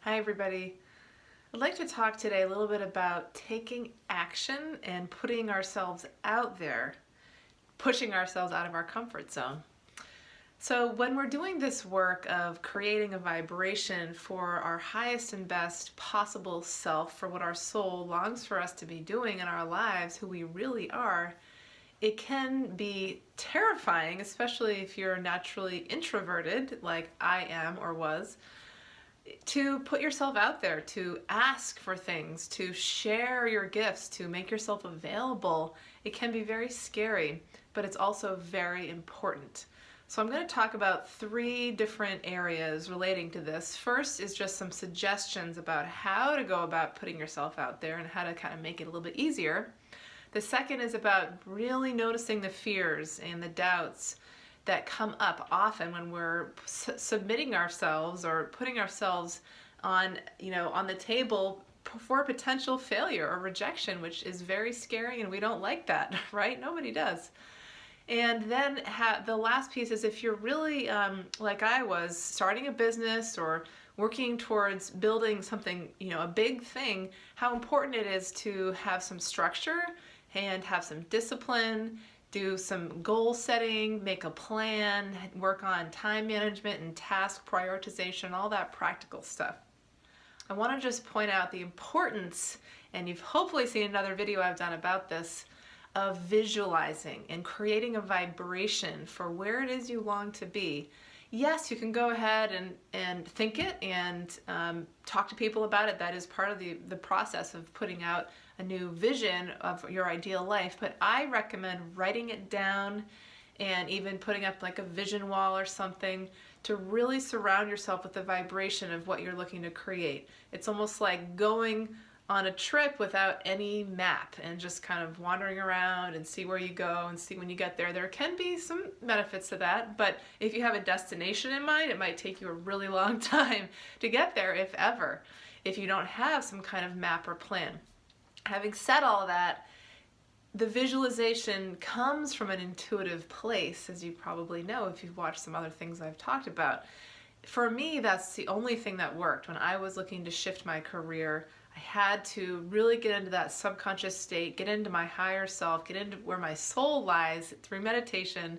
Hi everybody. I'd like to talk today a little bit about taking action and putting ourselves out there, pushing ourselves out of our comfort zone. So when we're doing this work of creating a vibration for our highest and best possible self, for what our soul longs for us to be doing in our lives, who we really are, it can be terrifying, especially if you're naturally introverted like I am or was, to put yourself out there, to ask for things, to share your gifts, to make yourself available. It can be very scary, but it's also very important. So I'm going to talk about 3 different areas relating to this. First is just some suggestions about how to go about putting yourself out there and how to kind of make it a little bit easier. The second is about really noticing the fears and the doubts that come up often when we're submitting ourselves or putting ourselves on the table for potential failure or rejection, which is very scary, and we don't like that, right? Nobody does. And then the last piece is, if you're really like I was, starting a business or working towards building something, a big thing, how important it is to have some structure and have some discipline, do some goal setting, make a plan, work on time management and task prioritization, all that practical stuff. I want to just point out the importance, and you've hopefully seen another video I've done about this, of visualizing and creating a vibration for where it is you long to be. Yes, you can go ahead and think it and talk to people about it. That is part of the process of putting out a new vision of your ideal life. But I recommend writing it down and even putting up like a vision wall or something to really surround yourself with the vibration of what you're looking to create. It's almost like going on a trip without any map and just kind of wandering around and see where you go and see when you get there. There can be some benefits to that, but if you have a destination in mind, it might take you a really long time to get there, if ever, if you don't have some kind of map or plan. Having said all that, the visualization comes from an intuitive place, as you probably know if you've watched some other things I've talked about. For me, that's the only thing that worked. When I was looking to shift my career, I had to really get into that subconscious state, get into my higher self, get into where my soul lies through meditation,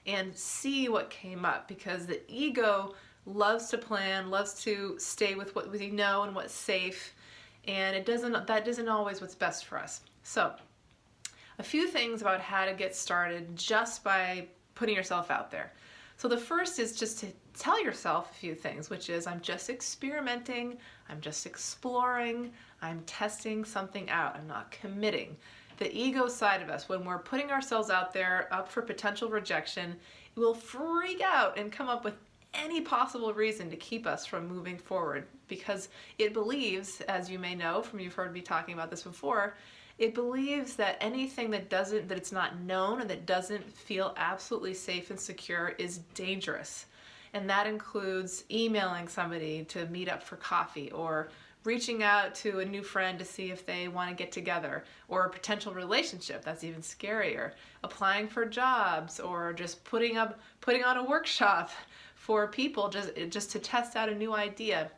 and see what came up, because the ego loves to plan, loves to stay with what we know and what's safe, and that isn't always what's best for us. So a few things about how to get started just by putting yourself out there. So the first is just to tell yourself a few things, which is, I'm just experimenting, I'm just exploring, I'm testing something out, I'm not committing. The ego side of us, when we're putting ourselves out there up for potential rejection, it will freak out and come up with any possible reason to keep us from moving forward, because it believes, as you may know from you've heard me talking about this before, it believes that anything that it's not known and that doesn't feel absolutely safe and secure is dangerous. And that includes emailing somebody to meet up for coffee, or reaching out to a new friend to see if they want to get together, or a potential relationship. That's even scarier. Applying for jobs, or just putting on a workshop for people just to test out a new idea.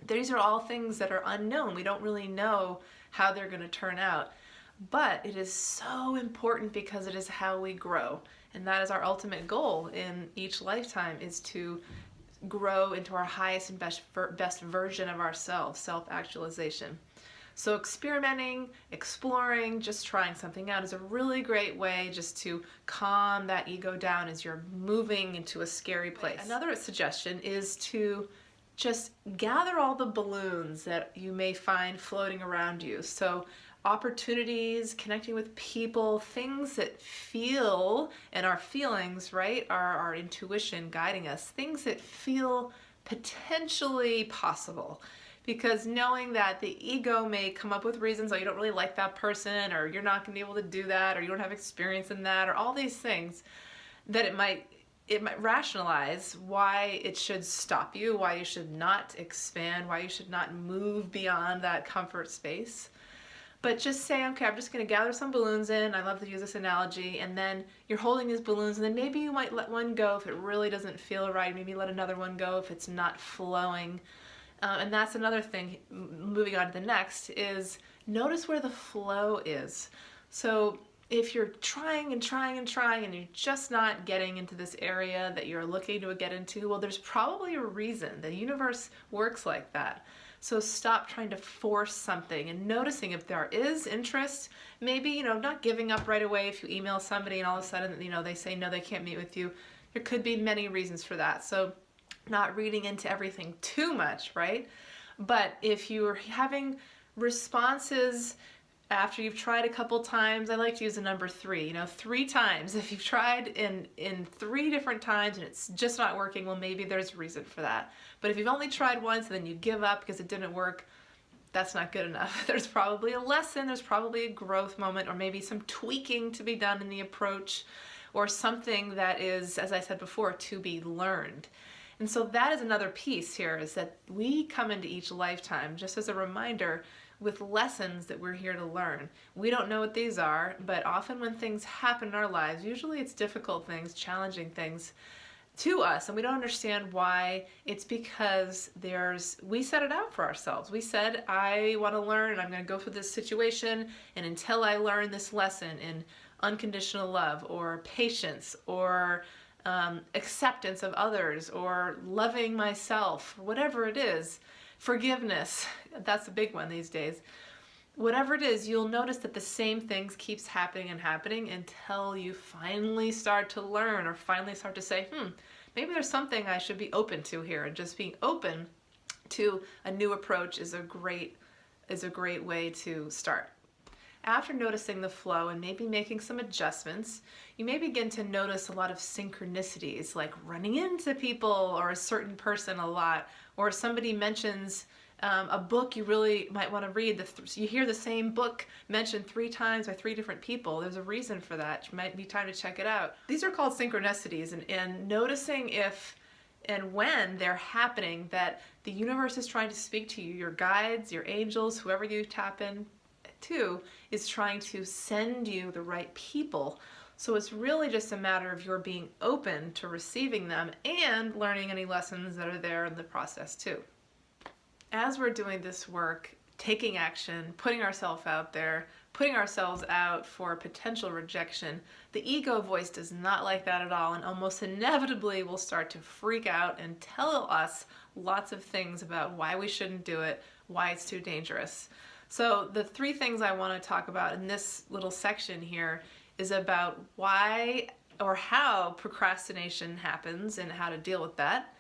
These are all things that are unknown. We don't really know how they're going to turn out. But it is so important, because it is how we grow. And that is our ultimate goal in each lifetime, is to grow into our highest and best version of ourselves, self-actualization. So experimenting, exploring, just trying something out is a really great way just to calm that ego down as you're moving into a scary place. Another suggestion is to just gather all the balloons that you may find floating around you. So opportunities, connecting with people, things that feel, and our feelings, right, are our intuition guiding us, things that feel potentially possible. Because knowing that the ego may come up with reasons, oh, you don't really like that person, or you're not going to be able to do that, or you don't have experience in that, or all these things, that it might rationalize why it should stop you, why you should not expand, why you should not move beyond that comfort space. But just say, okay, I'm just going to gather some balloons in. I love to use this analogy. And then you're holding these balloons, and then maybe you might let one go if it really doesn't feel right. Maybe let another one go if it's not flowing. And that's another thing, moving on to the next, is notice where the flow is. So if you're trying and trying and trying and you're just not getting into this area that you're looking to get into, well, there's probably a reason. The universe works like that. So stop trying to force something and noticing if there is interest. Maybe, not giving up right away if you email somebody and all of a sudden, they say no, they can't meet with you. There could be many reasons for that. So not reading into everything too much, right? But if you're having responses after you've tried a couple times, I like to use the number 3, 3 times. If you've tried in 3 different times and it's just not working, well, maybe there's a reason for that. But if you've only tried once and then you give up because it didn't work, that's not good enough. There's probably a lesson, there's probably a growth moment, or maybe some tweaking to be done in the approach, or something that is, as I said before, to be learned. And so that is another piece here, is that we come into each lifetime, just as a reminder, with lessons that we're here to learn. We don't know what these are, but often when things happen in our lives, usually it's difficult things, challenging things to us, and we don't understand why. It's because we set it out for ourselves. We said, I want to learn, and I'm going to go through this situation, and until I learn this lesson in unconditional love, or patience, or acceptance of others, or loving myself, whatever it is, forgiveness, that's a big one these days. Whatever it is, you'll notice that the same things keeps happening and happening until you finally start to learn, or finally start to say, maybe there's something I should be open to here. And just being open to a new approach is a great way to start. After noticing the flow and maybe making some adjustments, you may begin to notice a lot of synchronicities, like running into people or a certain person a lot, or somebody mentions a book you really might want to read. You hear the same book mentioned 3 times by 3 different people. There's a reason for that. It might be time to check it out. These are called synchronicities, and noticing if and when they're happening, that the universe is trying to speak to you, your guides, your angels, whoever you tap in to, is trying to send you the right people. So it's really just a matter of your being open to receiving them and learning any lessons that are there in the process too. As we're doing this work, taking action, putting ourselves out there, putting ourselves out for potential rejection, the ego voice does not like that at all, and almost inevitably will start to freak out and tell us lots of things about why we shouldn't do it, why it's too dangerous. So the 3 things I want to talk about in this little section here is about why or how procrastination happens and how to deal with that.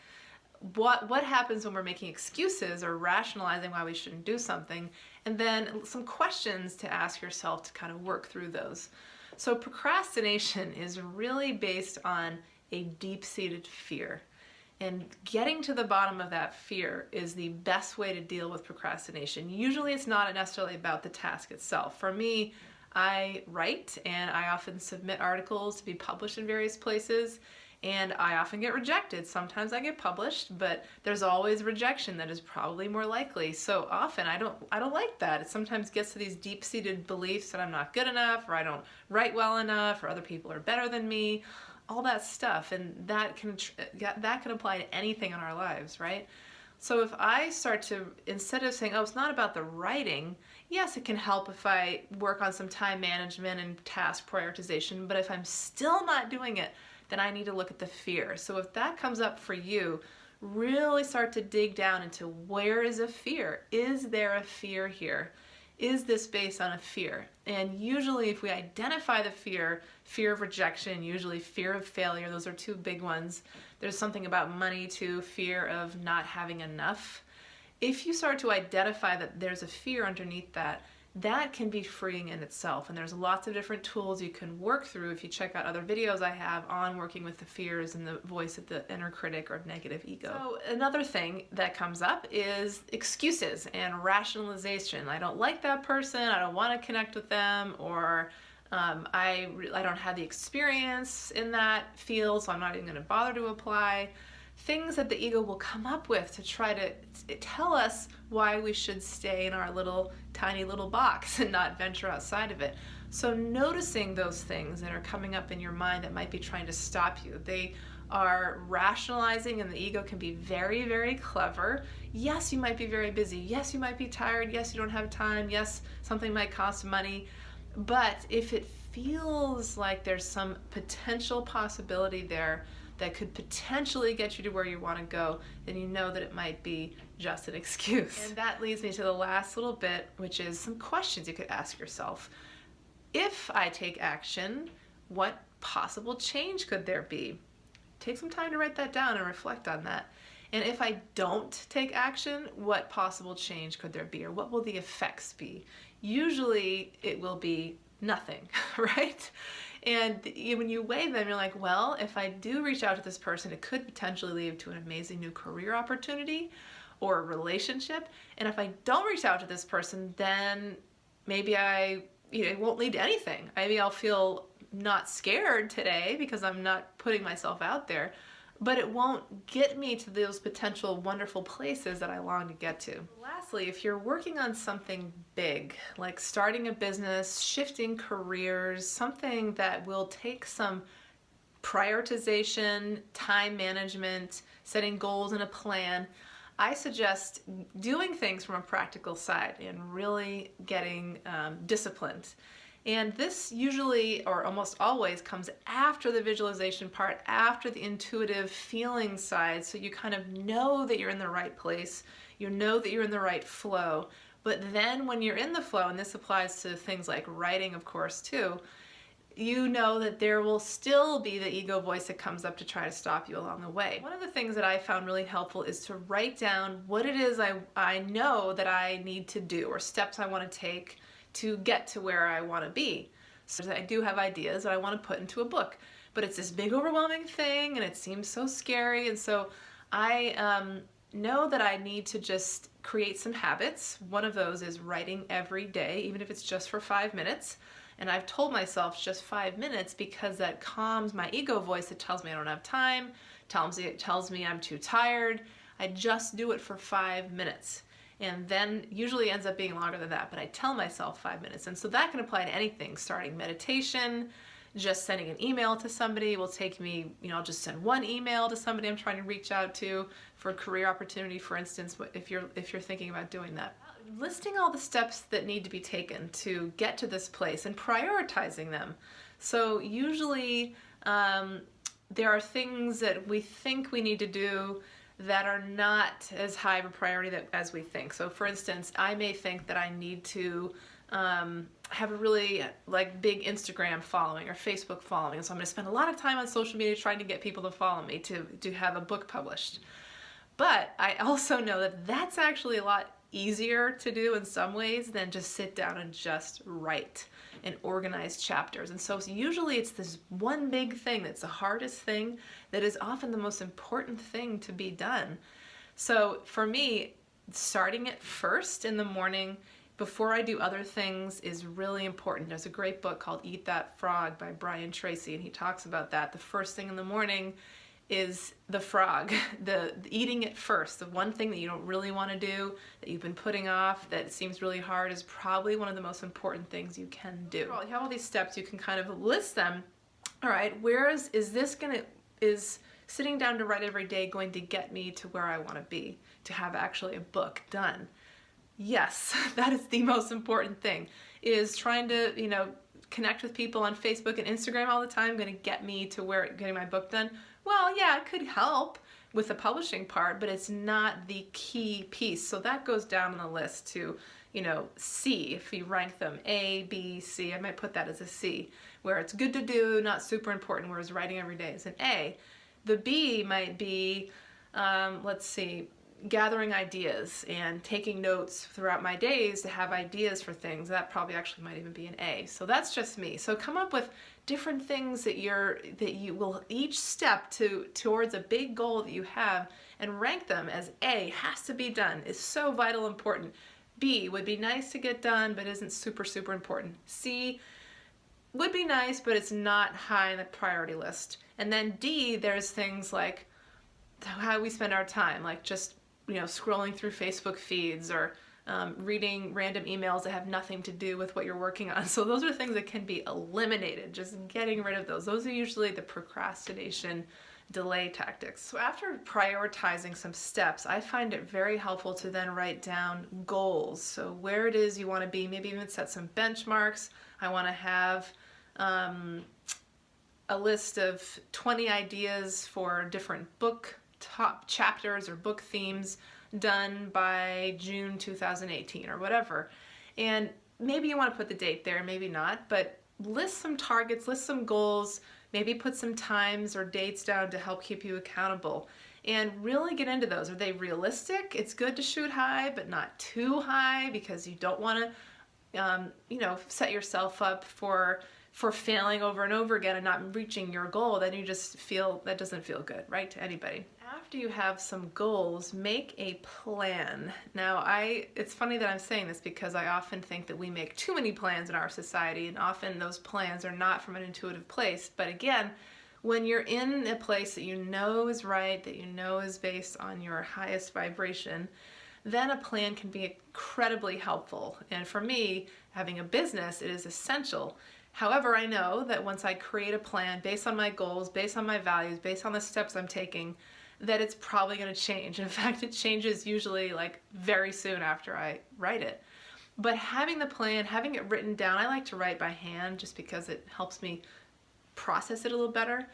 What happens when we're making excuses or rationalizing why we shouldn't do something, and then some questions to ask yourself to kind of work through those. So procrastination is really based on a deep-seated fear. And getting to the bottom of that fear is the best way to deal with procrastination. Usually it's not necessarily about the task itself. For me, I write and I often submit articles to be published in various places, and I often get rejected. Sometimes I get published, but there's always rejection that is probably more likely. So often I don't like that. It sometimes gets to these deep-seated beliefs that I'm not good enough, or I don't write well enough, or other people are better than me. All that stuff, and that can apply to anything in our lives, right? So if I start to, instead of saying, oh, it's not about the writing, yes, it can help if I work on some time management and task prioritization, but if I'm still not doing it, then I need to look at the fear. So if that comes up for you, really start to dig down into, where is a fear? Is there a fear here? Is this based on a fear? And usually if we identify the fear of rejection, usually fear of failure, those are 2 big ones. There's something about money too, fear of not having enough. If you start to identify that there's a fear underneath that, that can be freeing in itself. And there's lots of different tools you can work through if you check out other videos I have on working with the fears and the voice of the inner critic or negative ego. So another thing that comes up is excuses and rationalization. I don't like that person, I don't want to connect with them, or I don't have the experience in that field, so I'm not even going to bother to apply. Things that the ego will come up with to try to tell us why we should stay in our tiny little box and not venture outside of it. So noticing those things that are coming up in your mind that might be trying to stop you, they are rationalizing, and the ego can be very, very clever. Yes, you might be very busy. Yes, you might be tired. Yes, you don't have time. Yes, something might cost money. But if it feels like there's some potential possibility there that could potentially get you to where you want to go, then you know that it might be just an excuse. And that leads me to the last little bit, which is some questions you could ask yourself. If I take action, what possible change could there be? Take some time to write that down and reflect on that. And if I don't take action, what possible change could there be, or what will the effects be? Usually it will be nothing, right? And when you weigh them, you're like, well, if I do reach out to this person, it could potentially lead to an amazing new career opportunity or a relationship. And if I don't reach out to this person, then maybe it won't lead to anything. Maybe I'll feel not scared today because I'm not putting myself out there, but it won't get me to those potential wonderful places that I long to get to. Lastly, if you're working on something big, like starting a business, shifting careers, something that will take some prioritization, time management, setting goals and a plan, I suggest doing things from a practical side and really getting disciplined. And this usually, or almost always, comes after the visualization part, after the intuitive feeling side, so you kind of know that you're in the right place, you know that you're in the right flow. But then when you're in the flow, and this applies to things like writing, of course, too, you know that there will still be the ego voice that comes up to try to stop you along the way. One of the things that I found really helpful is to write down what it is I know that I need to do, or steps I want to take to get to where I want to be. So I do have ideas that I want to put into a book, but it's this big overwhelming thing and it seems so scary. And so I know that I need to just create some habits. One of those is writing every day, even if it's just for 5 minutes. And I've told myself just 5 minutes because that calms my ego voice that tells me I don't have time, tells me I'm too tired. I just do it for 5 minutes. And then usually ends up being longer than that, but I tell myself 5 minutes. And so that can apply to anything, starting meditation, just sending an email to somebody will take me, I'll just send one email to somebody I'm trying to reach out to for a career opportunity, for instance, if you're thinking about doing that. Listing all the steps that need to be taken to get to this place and prioritizing them. So usually there are things that we think we need to do that are not as high of a priority as we think. So for instance, I may think that I need to have a really big Instagram following or Facebook following. So I'm going to spend a lot of time on social media trying to get people to follow me to have a book published. But I also know that that's actually a lot easier to do in some ways than just sit down and just write and organize chapters. And so usually it's this one big thing that's the hardest thing that is often the most important thing to be done. So for me, starting it first in the morning before I do other things is really important. There's a great book called Eat That Frog by Brian Tracy, and he talks about that. The first thing in the morning is the frog, the eating it first. The one thing that you don't really want to do, that you've been putting off, that seems really hard, is probably one of the most important things you can do. Well, you have all these steps, you can kind of list them. All right, is sitting down to write every day going to get me to where I want to be, to have actually a book done? Yes, that is the most important thing, is trying to, connect with people on Facebook and Instagram all the time going to get me to getting my book done? Well, yeah, it could help with the publishing part, but it's not the key piece. So that goes down on the list to, C, if you rank them, A, B, C. I might put that as a C, where it's good to do, not super important, whereas writing every day is an A. The B might be, gathering ideas and taking notes throughout my days to have ideas for things. That probably actually might even be an A. So that's just me. So come up with different things that you will each step towards a big goal that you have, and rank them as A, has to be done, is so vital important. B, would be nice to get done but isn't super, super important. C, would be nice but it's not high on the priority list. And then D, there's things like how we spend our time, like just scrolling through Facebook feeds or reading random emails that have nothing to do with what you're working on. So those are things that can be eliminated, just getting rid of those. Those are usually the procrastination delay tactics. So after prioritizing some steps, I find it very helpful to then write down goals. So where it is you want to be, maybe even set some benchmarks. I want to have a list of 20 ideas for different book top chapters or book themes done by June 2018 or whatever. And maybe you want to put the date there, maybe not, but list some targets, list some goals, maybe put some times or dates down to help keep you accountable. And really get into those. Are they realistic? It's good to shoot high, but not too high, because you don't want to set yourself up for failing over and over again and not reaching your goal. Then you just feel that doesn't feel good, right, to anybody. After you have some goals, make a plan. Now, it's funny that I'm saying this because I often think that we make too many plans in our society, and often those plans are not from an intuitive place. But again, when you're in a place that you know is right, that you know is based on your highest vibration, then a plan can be incredibly helpful. And for me, having a business, it is essential. However, I know that once I create a plan based on my goals, based on my values, based on the steps I'm taking, that it's probably going to change. In fact, it changes usually like very soon after I write it. But having the plan, having it written down, I like to write by hand just because it helps me process it a little better.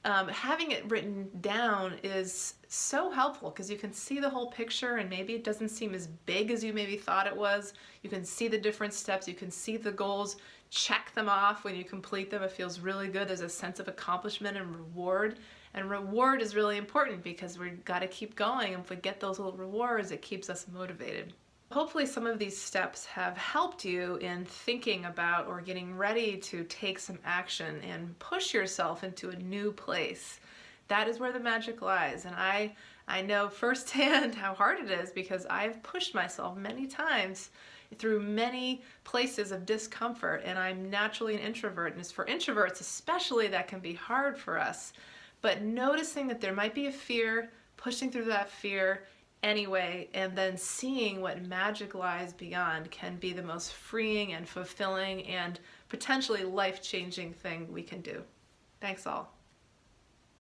Having it written down is so helpful because you can see the whole picture, and maybe it doesn't seem as big as you maybe thought it was. You can see the different steps, you can see the goals, check them off when you complete them. It feels really good. There's a sense of accomplishment and reward. And reward is really important because we've got to keep going. And if we get those little rewards, it keeps us motivated. Hopefully some of these steps have helped you in thinking about or getting ready to take some action and push yourself into a new place. That is where the magic lies. And I know firsthand how hard it is because I've pushed myself many times through many places of discomfort, and I'm naturally an introvert. And for introverts especially, that can be hard for us. But noticing that there might be a fear, pushing through that fear anyway, and then seeing what magic lies beyond can be the most freeing and fulfilling and potentially life-changing thing we can do. Thanks all.